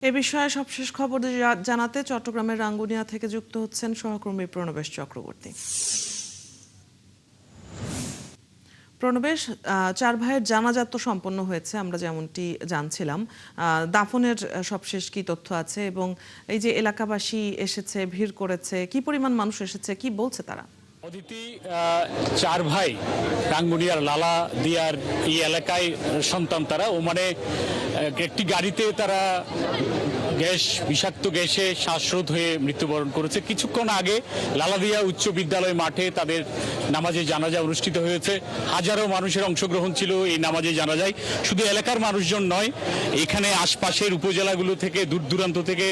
এ বিষয়ে সবশেষ খবর জানাতে চট্টগ্রামের রাঙ্গুনিয়া থেকে যুক্ত হচ্ছেন সহকর্মী প্রণবেশ চক্রবর্তী। প্রণবেশ, চার ভাইয়ের জানাজা তো সম্পন্ন হয়েছে, আমরা যেমনটি জানছিলাম। দাফনের সবশেষ কি তথ্য আছে এবং এই যে এলাকাবাসী এসেছে, ভিড় করেছে, কি পরিমাণ মানুষ এসেছে, কি বলছে তারা? অদিতি, চার ভাই রাঙ্গুনিয়ার লালা দিয়ার এই এলাকায় সন্তান তারা। ও মানে একটি গাড়িতে তারা বিষাক্ত গ্যাসে শ্বাসরোধ হয়ে মৃত্যুবরণ করেছে। কিছুক্ষণ আগে লালাদিয়া উচ্চ বিদ্যালয় মাঠে তাদের নামাজে জানাজা অনুষ্ঠিত হয়েছে। হাজারো মানুষের অংশগ্রহণ ছিল এই নামাজে জানাজায়। শুধু এলাকার মানুষজন নয়, এখানে আশপাশের উপজেলাগুলো থেকে দূর দূরান্ত থেকে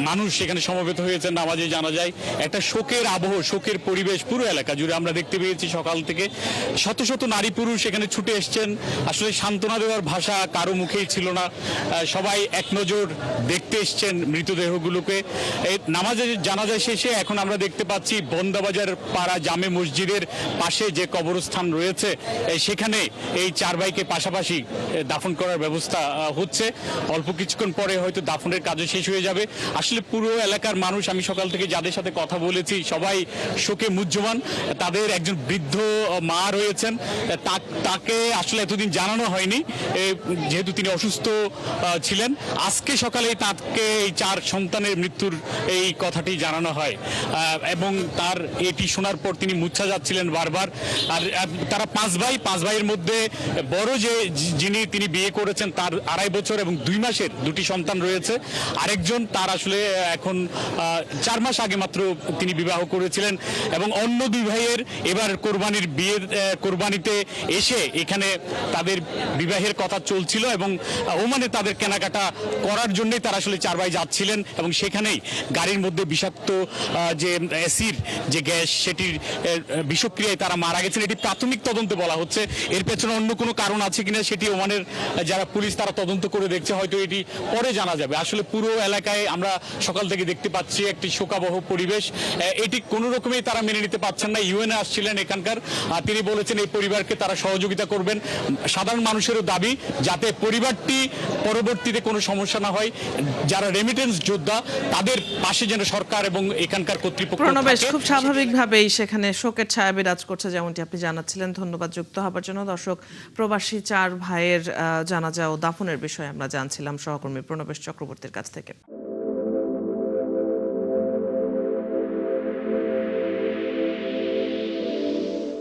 মানুষ এখানে সমবেত হয়েছে নামাজে জানাজায়। একটা শোকের আবহ, শোকের পরিবেশ পুরো এলাকা জুড়ে আমরা দেখতে পেয়েছি। সকাল থেকে শত শত নারী পুরুষ এখানে ছুটে এসছেন। আসলে সান্ত্বনা দেওয়ার ভাষা কারো মুখেই ছিল না। সবাই এক নজর দেখতে এসছেন মৃতদেহগুলোকে। এই নামাজের জানাজা শেষে এখন আমরা দেখতে পাচ্ছি বন্দাবাজার পাড়া জামে মসজিদের পাশে যে কবরস্থান রয়েছে সেখানে এই চার ভাইকে পাশাপাশি দাফন করার ব্যবস্থা হচ্ছে। অল্প কিছুক্ষণ পরে হয়তো দাফনের কাজও শেষ হয়ে যাবে। আসলে পুরো এলাকার মানুষ, আমি সকাল থেকে যাদের সাথে কথা বলেছি, সবাই শোকে মুহ্যমান। তাদের একজন বৃদ্ধ মা রয়েছেন, তাকে আসলে এতদিন জানানো হয়নি যেহেতু তিনি অসুস্থ ছিলেন। আজকে সকালে তাকে এই চার সন্তানের মৃত্যুর এই কথাটি জানানো হয় এবং তার এটি শোনার পর তিনি মুচ্ছা যাচ্ছিলেন বারবার। আর তারা পাঁচ ভাইয়ের মধ্যে বড় যিনি তিনি বিয়ে করেছেন, তার 2.5 বছর এবং 2 মাসের দুটি সন্তান রয়েছে। আরেকজন তার আসলে এখন 4 মাস আগে মাত্র তিনি বিবাহ করেছিলেন এবং অন্য 2 ভাইয়ের এবার কোরবানিতে এসে এখানে তাদের বিবাহের কথা চলছিল এবং ওমানে তাদের কেনাকাটা করার জন্যই তারা আসলে 4 ভাই যাচ্ছিলেন এবং সেখানেই গাড়ির মধ্যে বিষাক্ত যে অ্যাসিড যে গ্যাস, সেটির বিষক্রিয়ায় তারা মারা গেছেন। এটি প্রাথমিক তদন্তে বলা হচ্ছে। এর পেছনে অন্য কোনো কারণ আছে কিনা সেটি ওমানের যারা পুলিশ তারা তদন্ত করে দেখছে, হয়তো এটি পরে জানা যাবে। আসলে পুরো এলাকায় আমরা সকাল থেকে দেখতে পাচ্ছি একটি শোকাবহ পরিবেশ। এটি কোনো রকমেই তারা মেনে নিতে পারছেন না। ইউএনএ আসছিলেন এখানকার, তিনি বলেছেন এই পরিবারকে তারা সহযোগিতা করবেন। সাধারণ মানুষেরও দাবি যাতে পরিবারটি পরবর্তীতে কোনো সমস্যা না হয়। যারা রেমিটেন্স যোদ্ধা তাদের পাশে যেন সরকার এবং এখানকার কর্তৃপক্ষ। প্রণবেশ, খুব স্বাভাবিকভাবেই সেখানে শোকের ছায়া বিরাজ করছে, যেমনটি আপনি জানাচ্ছিলেন। ধন্যবাদ যুক্ত হবার জন্য। দর্শক, প্রবাসী 4 ভাইয়ের জানাজা ও দাফনের বিষয়ে আমরা জানছিলাম সহকর্মী প্রণবেশ চক্রবর্তীর কাছ থেকে।